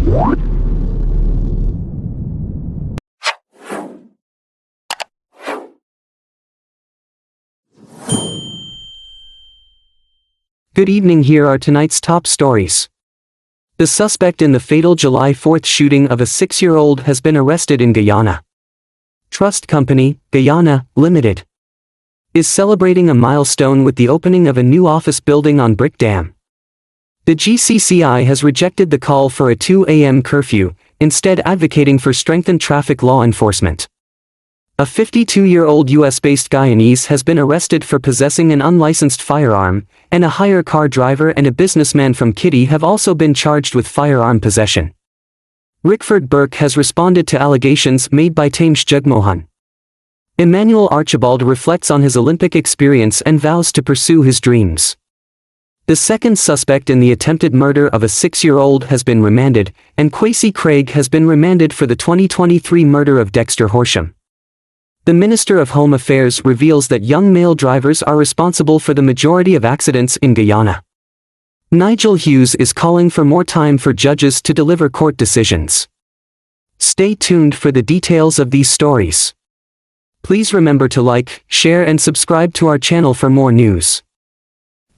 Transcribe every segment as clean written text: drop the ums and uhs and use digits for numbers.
Good evening, here are tonight's top stories. The suspect in the fatal July 4th shooting of a 6-year-old has been arrested in Guyana. Trust Company, Guyana, Limited, is celebrating a milestone with the opening of a new office building on Brick Dam. The GCCI has rejected the call for a 2 a.m. curfew, instead advocating for strengthened traffic law enforcement. A 52-year-old US-based Guyanese has been arrested for possessing an unlicensed firearm, and a hire car driver and a businessman from Kitty have also been charged with firearm possession. Rickford Burke has responded to allegations made by Thames Jugmohan. Emanuel Archibald reflects on his Olympic experience and vows to pursue his dreams. The second suspect in the attempted murder of a 6-year-old has been remanded, and Quincy has been remanded for the 2023 murder of Dexter Horsham. The Minister of Home Affairs reveals that young male drivers are responsible for the majority of accidents in Guyana. Nigel Hughes is calling for more time for judges to deliver court decisions. Stay tuned for the details of these stories. Please remember to like, share and subscribe to our channel for more news.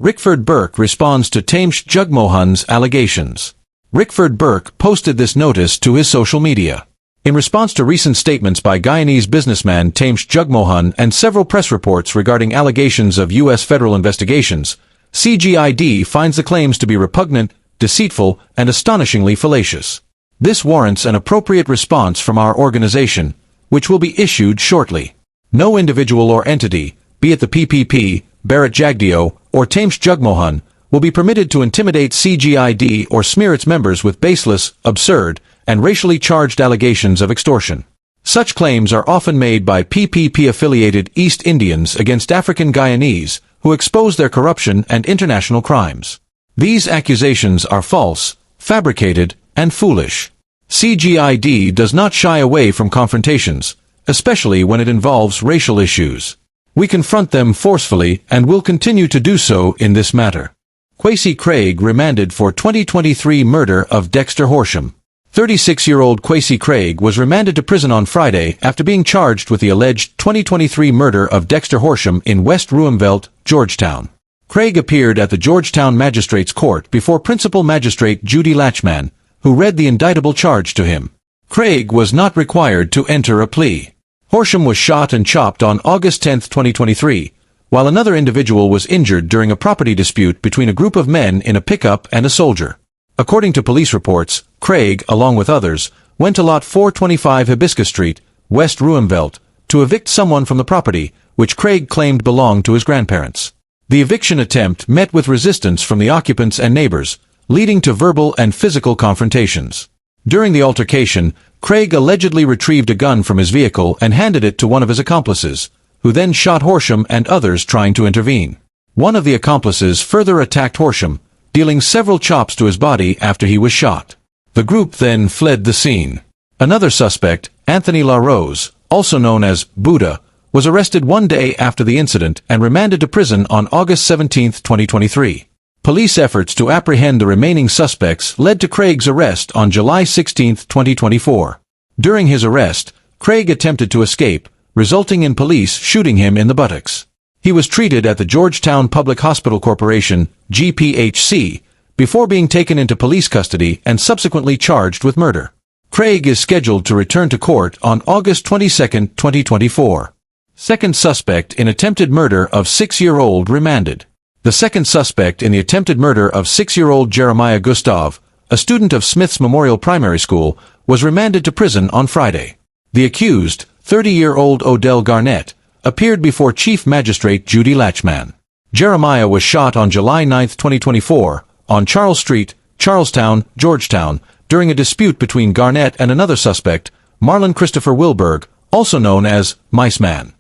Rickford Burke responds to Thames Jugmohan's allegations. Rickford Burke posted this notice to his social media. In response to recent statements by Guyanese businessman Thames Jugmohan and several press reports regarding allegations of U.S. federal investigations, CGID finds the claims to be repugnant, deceitful, and astonishingly fallacious. This warrants an appropriate response from our organization, which will be issued shortly. No individual or entity, be it the PPP, Bharat Jagdeo, or Thames Jugmohan, will be permitted to intimidate CGID or smear its members with baseless, absurd, and racially charged allegations of extortion. Such claims are often made by PPP-affiliated East Indians against African Guyanese, who expose their corruption and international crimes. These accusations are false, fabricated, and foolish. CGID does not shy away from confrontations, especially when it involves racial issues. We confront them forcefully and will continue to do so in this matter. Quincy remanded for 2023 murder of Dexter Horsham. 36-year-old Quincy was remanded to prison on Friday after being charged with the alleged 2023 murder of Dexter Horsham in West Ruimveldt, Georgetown. Craig appeared at the Georgetown Magistrates Court before Principal Magistrate Judy Latchman, who read the indictable charge to him. Craig was not required to enter a plea. Horsham was shot and chopped on August 10, 2023, while another individual was injured during a property dispute between a group of men in a pickup and a soldier. According to police reports, Craig, along with others, went to lot 425 Hibiscus Street, West Ruimveldt, to evict someone from the property, which Craig claimed belonged to his grandparents. The eviction attempt met with resistance from the occupants and neighbors, leading to verbal and physical confrontations. During the altercation, Craig allegedly retrieved a gun from his vehicle and handed it to one of his accomplices, who then shot Horsham and others trying to intervene. One of the accomplices further attacked Horsham, dealing several chops to his body after he was shot. The group then fled the scene. Another suspect, Anthony LaRose, also known as Buddha, was arrested 1 day after the incident and remanded to prison on August 17, 2023. Police efforts to apprehend the remaining suspects led to Craig's arrest on July 16, 2024. During his arrest, Craig attempted to escape, resulting in police shooting him in the buttocks. He was treated at the Georgetown Public Hospital Corporation, GPHC, before being taken into police custody and subsequently charged with murder. Craig is scheduled to return to court on August 22, 2024. Second suspect in attempted murder of 6-year-old remanded. The second suspect in the attempted murder of 6-year-old Jeremiah Gustav, a student of Smith's Memorial Primary School, was remanded to prison on Friday. The accused, 30-year-old Odell Garnett, appeared before Chief Magistrate Judy Latchman. Jeremiah was shot on July 9, 2024, on Charles Street, Charlestown, Georgetown, during a dispute between Garnett and another suspect, Marlon Christopher Wilberg, also known as Mice Man.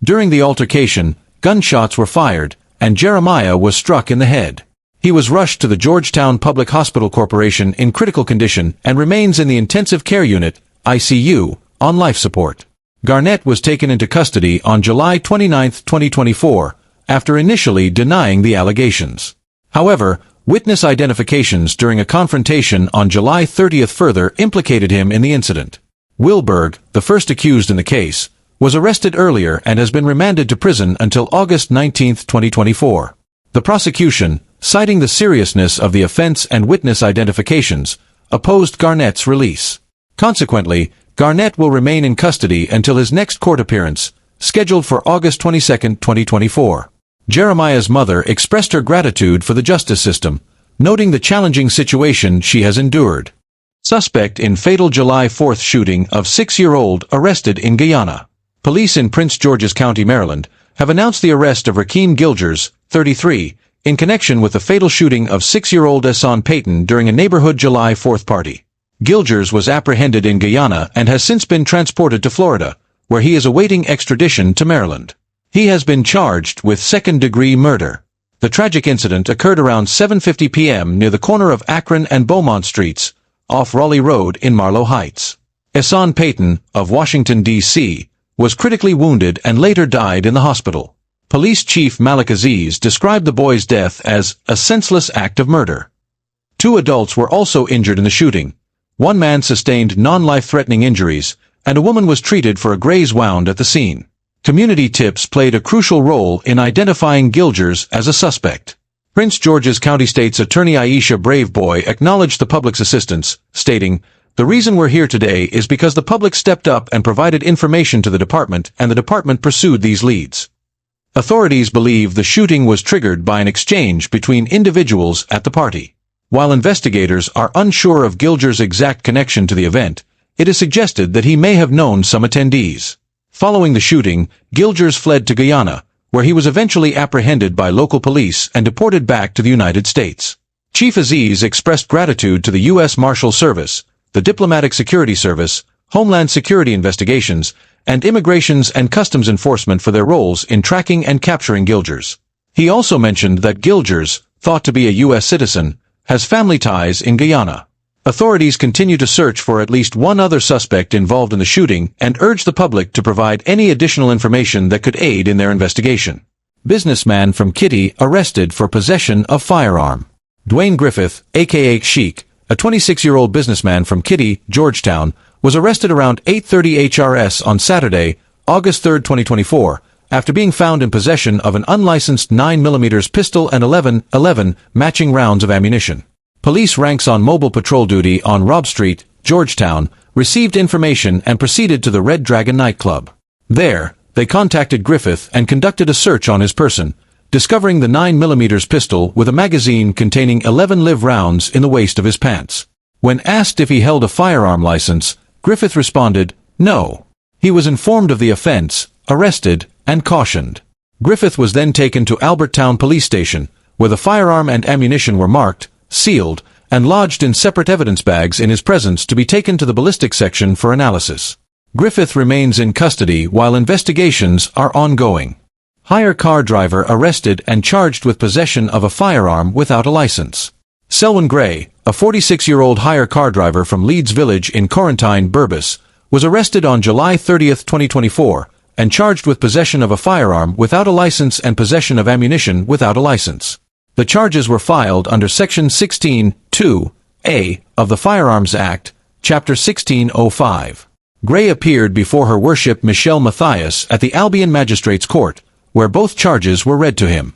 During the altercation, gunshots were fired, and Jeremiah was struck in the head. He was rushed to the Georgetown Public Hospital Corporation in critical condition and remains in the intensive care unit, ICU, on life support. Garnett was taken into custody on July 29, 2024, after initially denying the allegations. However, Witness identifications during a confrontation on July 30 further implicated him in the incident. Burke, the first accused in the case, was arrested earlier and has been remanded to prison until August 19, 2024. The prosecution, citing the seriousness of the offense and witness identifications, opposed Garnett's release. Consequently, Garnett will remain in custody until his next court appearance, scheduled for August 22, 2024. Jeremiah's mother expressed her gratitude for the justice system, noting the challenging situation she has endured. Suspect in fatal July 4 shooting of 6-year-old arrested in Guyana. Police in Prince George's County, Maryland, have announced the arrest of Rakeem Gilgers, 33, in connection with the fatal shooting of 6-year-old Esan Payton during a neighborhood July 4 party. Gilgers was apprehended in Guyana and has since been transported to Florida, where he is awaiting extradition to Maryland. He has been charged with second-degree murder. The tragic incident occurred around 7:50 p.m. near the corner of Akron and Beaumont Streets, off Raleigh Road in Marlow Heights. Esan Payton, of Washington, D.C., was critically wounded and later died in the hospital. Police Chief Malik Aziz described the boy's death as a senseless act of murder. 2 adults were also injured in the shooting. 1 man sustained non-life-threatening injuries, and a woman was treated for a graze wound at the scene. Community tips played a crucial role in identifying Gilgers as a suspect. Prince George's County State's Attorney Aisha Braveboy acknowledged the public's assistance, stating, "The reason we're here today is because the public stepped up and provided information to the department, and the department pursued these leads." Authorities believe the shooting was triggered by an exchange between individuals at the party. While investigators are unsure of Gilgers' exact connection to the event, it is suggested that he may have known some attendees. Following the shooting, Gilgers fled to Guyana, where he was eventually apprehended by local police and deported back to the United States. Chief Aziz expressed gratitude to the U.S. Marshal Service, the Diplomatic Security Service, Homeland Security Investigations, and Immigrations and Customs Enforcement for their roles in tracking and capturing Gilgers. He also mentioned that Gilgers, thought to be a U.S. citizen, has family ties in Guyana. Authorities continue to search for at least 1 other suspect involved in the shooting and urge the public to provide any additional information that could aid in their investigation. Businessman from Kitty arrested for possession of firearm. Dwayne Griffith, aka Sheik, a 26-year-old businessman from Kitty, Georgetown, was arrested around 8:30 HRS on Saturday, August 3, 2024, after being found in possession of an unlicensed 9mm pistol and 11 matching rounds of ammunition. Police ranks on mobile patrol duty on Robb Street, Georgetown, received information and proceeded to the Red Dragon nightclub. There, they contacted Griffith and conducted a search on his person, discovering the 9mm pistol with a magazine containing 11 live rounds in the waist of his pants. When asked if he held a firearm license, Griffith responded, "No." He was informed of the offense, arrested, and cautioned. Griffith was then taken to Albertown Police Station, where the firearm and ammunition were marked, sealed, and lodged in separate evidence bags in his presence to be taken to the ballistics section for analysis. Griffith remains in custody while investigations are ongoing. Hire car driver arrested and charged with possession of a firearm without a license. Selwyn Gray, a 46-year-old hire car driver from Leeds Village in Quarantine, Burbus, was arrested on July 30, 2024, and charged with possession of a firearm without a license and possession of ammunition without a license. The charges were filed under Section 16(2)(a) of the Firearms Act, Chapter 1605. Gray appeared before Her Worship Michelle Matthias at the Albion Magistrates Court, where both charges were read to him.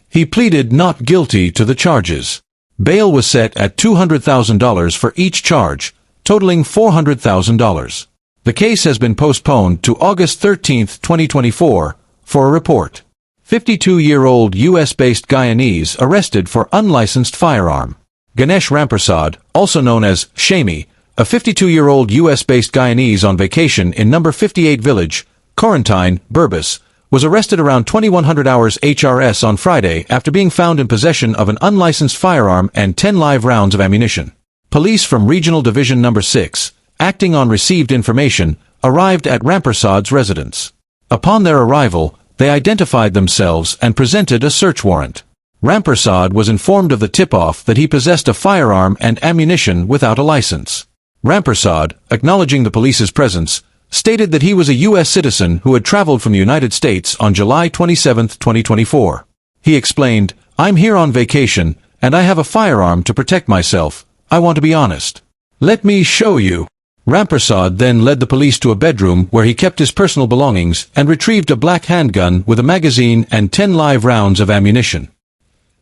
He pleaded not guilty to the charges. Bail was set at $200,000 for each charge, totaling $400,000. The case has been postponed to August 13, 2024, for a report. 52-year-old US-based Guyanese arrested for unlicensed firearm. Ganesh Rampersad, also known as Shami, a 52-year-old US-based Guyanese on vacation in No. 58 Village, Quarantine, Burbus, was arrested around 2100 hours HRS on Friday after being found in possession of an unlicensed firearm and 10 live rounds of ammunition. Police from Regional Division No. 6, acting on received information, arrived at Rampersad's residence. Upon their arrival, they identified themselves and presented a search warrant. Rampersad was informed of the tip-off that he possessed a firearm and ammunition without a license. Rampersad, acknowledging the police's presence, stated that he was a U.S. citizen who had traveled from the United States on July 27, 2024. He explained, "I'm here on vacation, and I have a firearm to protect myself. I want to be honest. Let me show you. Rampersad then led the police to a bedroom where he kept his personal belongings and retrieved a black handgun with a magazine and 10 live rounds of ammunition.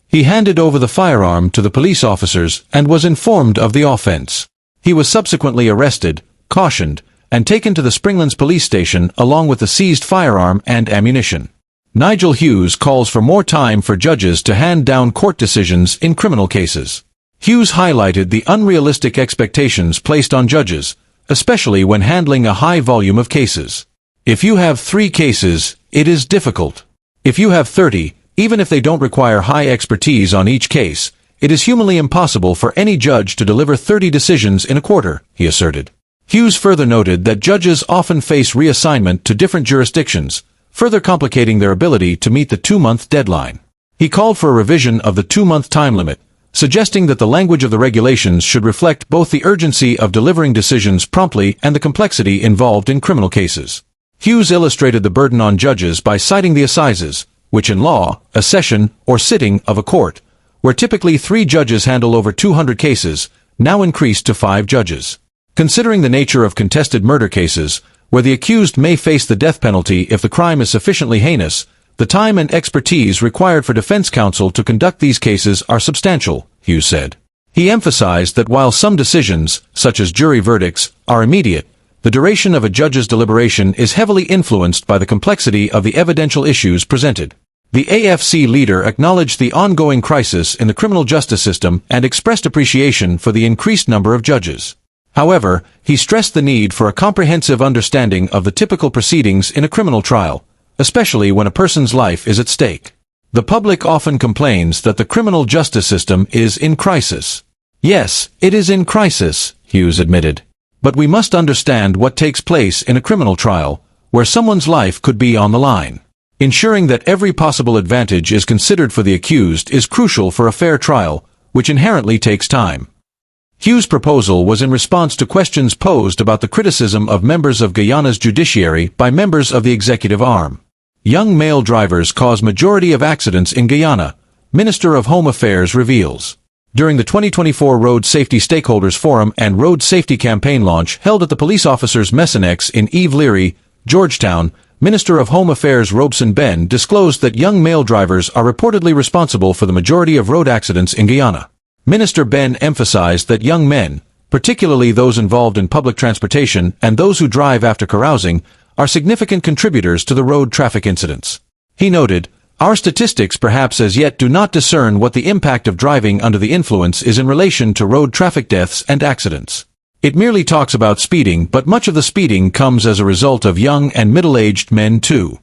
He handed over the firearm to the police officers and was informed of the offense. He was subsequently arrested, cautioned, and taken to the Springlands police station along with the seized firearm and ammunition. Nigel Hughes calls for more time for judges to hand down court decisions in criminal cases. Hughes highlighted the unrealistic expectations placed on judges, especially when handling a high volume of cases. If you have 3 cases, it is difficult. If you have 30, even if they don't require high expertise on each case, it is humanly impossible for any judge to deliver 30 decisions in a quarter, he asserted. Hughes further noted that judges often face reassignment to different jurisdictions, further complicating their ability to meet the 2-month deadline. He called for a revision of the 2-month time limit, suggesting that the language of the regulations should reflect both the urgency of delivering decisions promptly and the complexity involved in criminal cases. Hughes illustrated the burden on judges by citing the assizes, which in law, a session or sitting of a court, where typically 3 judges handle over 200 cases, now increased to 5 judges. Considering the nature of contested murder cases, where the accused may face the death penalty if the crime is sufficiently heinous, the time and expertise required for defense counsel to conduct these cases are substantial, Hughes said. He emphasized that while some decisions, such as jury verdicts, are immediate, the duration of a judge's deliberation is heavily influenced by the complexity of the evidential issues presented. The AFC leader acknowledged the ongoing crisis in the criminal justice system and expressed appreciation for the increased number of judges. However, he stressed the need for a comprehensive understanding of the typical proceedings in a criminal trial, especially when a person's life is at stake. The public often complains that the criminal justice system is in crisis. Yes, it is in crisis, Hughes admitted. But we must understand what takes place in a criminal trial, where someone's life could be on the line. Ensuring that every possible advantage is considered for the accused is crucial for a fair trial, which inherently takes time. Hughes' proposal was in response to questions posed about the criticism of members of Guyana's judiciary by members of the executive arm. Young male drivers cause majority of accidents in Guyana, Minister of Home Affairs reveals. During the 2024 Road Safety Stakeholders Forum and Road Safety Campaign launch held at the Police Officers' Messenex in Eve Leary, Georgetown, Minister of Home Affairs Robeson Ben disclosed that young male drivers are reportedly responsible for the majority of road accidents in Guyana. Minister Ben emphasized that young men, particularly those involved in public transportation and those who drive after carousing, are significant contributors to the road traffic incidents. He noted, "Our statistics perhaps as yet do not discern what the impact of driving under the influence is in relation to road traffic deaths and accidents. It merely talks about speeding, but much of the speeding comes as a result of young and middle-aged men too."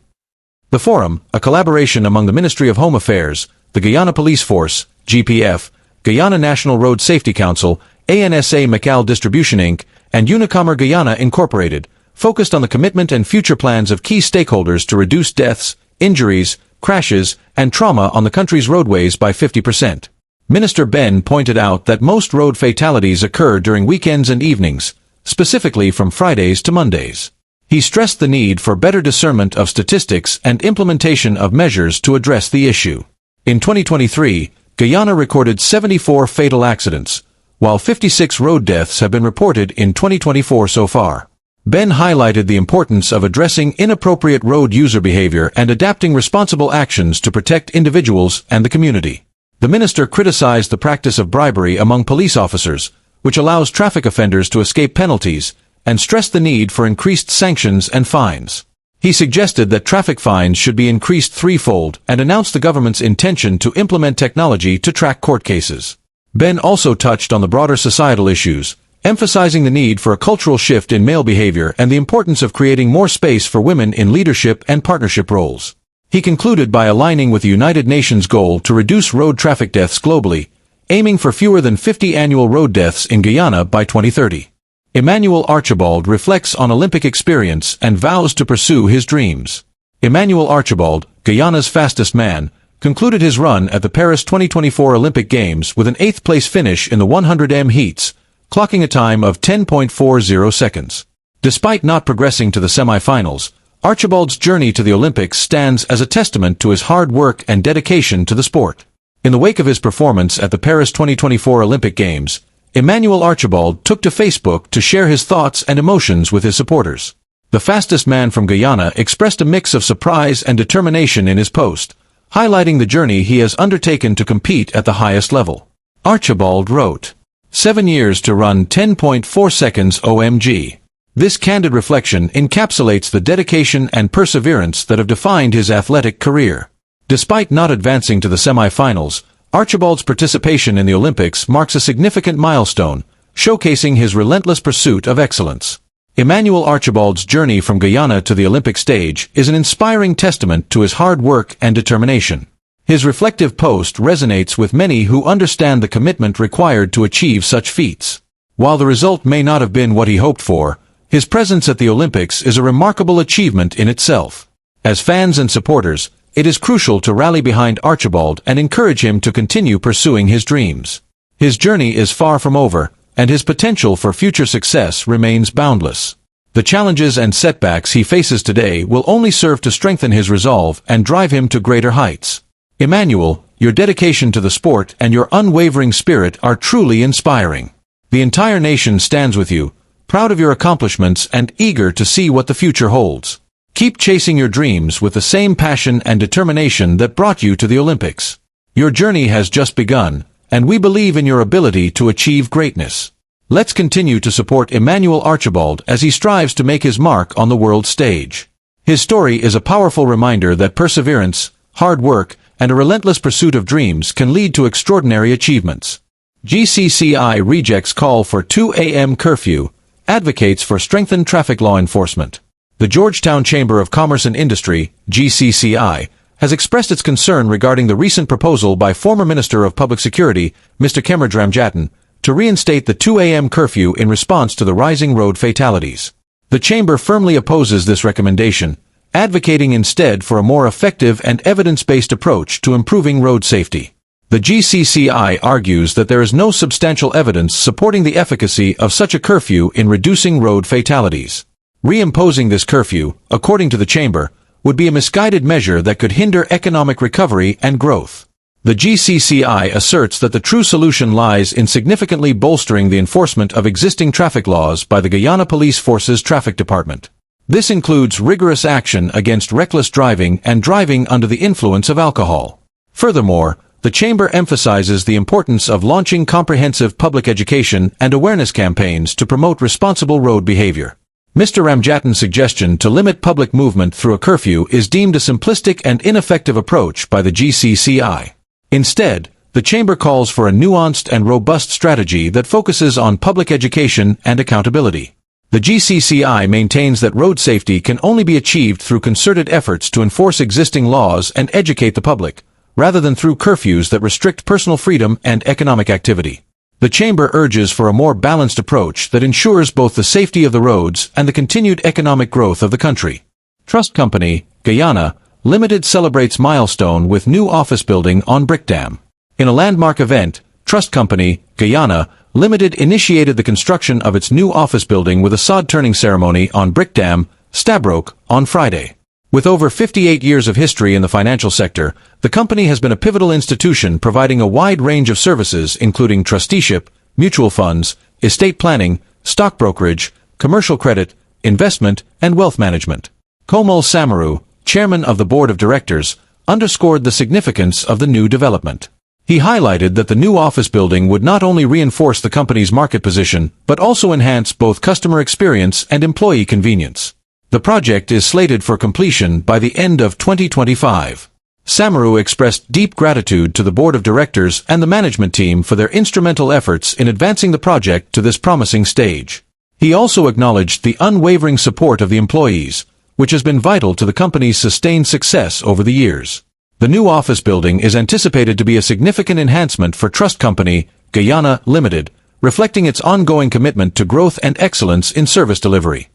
The forum, a collaboration among the Ministry of Home Affairs, the Guyana Police Force, GPF, Guyana National Road Safety Council, ANSA Macal Distribution Inc., and Unicommer Guyana Incorporated, focused on the commitment and future plans of key stakeholders to reduce deaths, injuries, crashes, and trauma on the country's roadways by 50%. Minister Ben pointed out that most road fatalities occur during weekends and evenings, specifically from Fridays to Mondays. He stressed the need for better discernment of statistics and implementation of measures to address the issue. In 2023, Guyana recorded 74 fatal accidents, while 56 road deaths have been reported in 2024 so far. Ben highlighted the importance of addressing inappropriate road user behavior and adapting responsible actions to protect individuals and the community. The minister criticized the practice of bribery among police officers, which allows traffic offenders to escape penalties, and stressed the need for increased sanctions and fines. He suggested that traffic fines should be increased threefold and announced the government's intention to implement technology to track court cases. Ben also touched on the broader societal issues, emphasizing the need for a cultural shift in male behavior and the importance of creating more space for women in leadership and partnership roles. He concluded by aligning with the United Nations goal to reduce road traffic deaths globally, aiming for fewer than 50 annual road deaths in Guyana by 2030. Emanuel Archibald reflects on Olympic experience and vows to pursue his dreams. Emanuel Archibald, Guyana's fastest man, concluded his run at the Paris 2024 Olympic Games with an 8th-place finish in the 100m heats, clocking a time of 10.40 seconds. Despite not progressing to the semi-finals, Archibald's journey to the Olympics stands as a testament to his hard work and dedication to the sport. In the wake of his performance at the Paris 2024 Olympic Games, Emanuel Archibald took to Facebook to share his thoughts and emotions with his supporters. The fastest man from Guyana expressed a mix of surprise and determination in his post, highlighting the journey he has undertaken to compete at the highest level. Archibald wrote, "7 years to run 10.4 seconds OMG. This candid reflection encapsulates the dedication and perseverance that have defined his athletic career. Despite not advancing to the semi-finals, Archibald's participation in the Olympics marks a significant milestone, showcasing his relentless pursuit of excellence. Emanuel Archibald's journey from Guyana to the Olympic stage is an inspiring testament to his hard work and determination. His reflective post resonates with many who understand the commitment required to achieve such feats. While the result may not have been what he hoped for, his presence at the Olympics is a remarkable achievement in itself. As fans and supporters, it is crucial to rally behind Archibald and encourage him to continue pursuing his dreams. His journey is far from over, and his potential for future success remains boundless. The challenges and setbacks he faces today will only serve to strengthen his resolve and drive him to greater heights. Emanuel, your dedication to the sport and your unwavering spirit are truly inspiring. The entire nation stands with you, proud of your accomplishments and eager to see what the future holds. Keep chasing your dreams with the same passion and determination that brought you to the Olympics. Your journey has just begun, and we believe in your ability to achieve greatness. Let's continue to support Emanuel Archibald as he strives to make his mark on the world stage. His story is a powerful reminder that perseverance, hard work, and a relentless pursuit of dreams can lead to extraordinary achievements. GCCI rejects call for 2 a.m. curfew, advocates for strengthened traffic law enforcement. The Georgetown Chamber of Commerce and Industry, GCCI, has expressed its concern regarding the recent proposal by former Minister of Public Security, Mr. Ramjatan, to reinstate the 2 a.m. curfew in response to the rising road fatalities. The Chamber firmly opposes this recommendation, advocating instead for a more effective and evidence-based approach to improving road safety. The GCCI argues that there is no substantial evidence supporting the efficacy of such a curfew in reducing road fatalities. Reimposing this curfew, according to the Chamber, would be a misguided measure that could hinder economic recovery and growth. The GCCI asserts that the true solution lies in significantly bolstering the enforcement of existing traffic laws by the Guyana Police Force's Traffic Department. This includes rigorous action against reckless driving and driving under the influence of alcohol. Furthermore, the Chamber emphasizes the importance of launching comprehensive public education and awareness campaigns to promote responsible road behavior. Mr. Ramjatan's suggestion to limit public movement through a curfew is deemed a simplistic and ineffective approach by the GCCI. Instead, the Chamber calls for a nuanced and robust strategy that focuses on public education and accountability. The GCCI maintains that road safety can only be achieved through concerted efforts to enforce existing laws and educate the public, rather than through curfews that restrict personal freedom and economic activity. The Chamber urges for a more balanced approach that ensures both the safety of the roads and the continued economic growth of the country. Trust Company, Guyana, Limited celebrates milestone with new office building on Brickdam. In a landmark event, Trust Company, Guyana, Limited initiated the construction of its new office building with a sod-turning ceremony on Brickdam, Stabroek, on Friday. With over 58 years of history in the financial sector, the company has been a pivotal institution providing a wide range of services including trusteeship, mutual funds, estate planning, stock brokerage, commercial credit, investment, and wealth management. Komal Samaru, chairman of the board of directors, underscored the significance of the new development. He highlighted that the new office building would not only reinforce the company's market position, but also enhance both customer experience and employee convenience. The project is slated for completion by the end of 2025. Samaru expressed deep gratitude to the board of directors and the management team for their instrumental efforts in advancing the project to this promising stage. He also acknowledged the unwavering support of the employees, which has been vital to the company's sustained success over the years. The new office building is anticipated to be a significant enhancement for Trust Company, Guyana Limited, reflecting its ongoing commitment to growth and excellence in service delivery.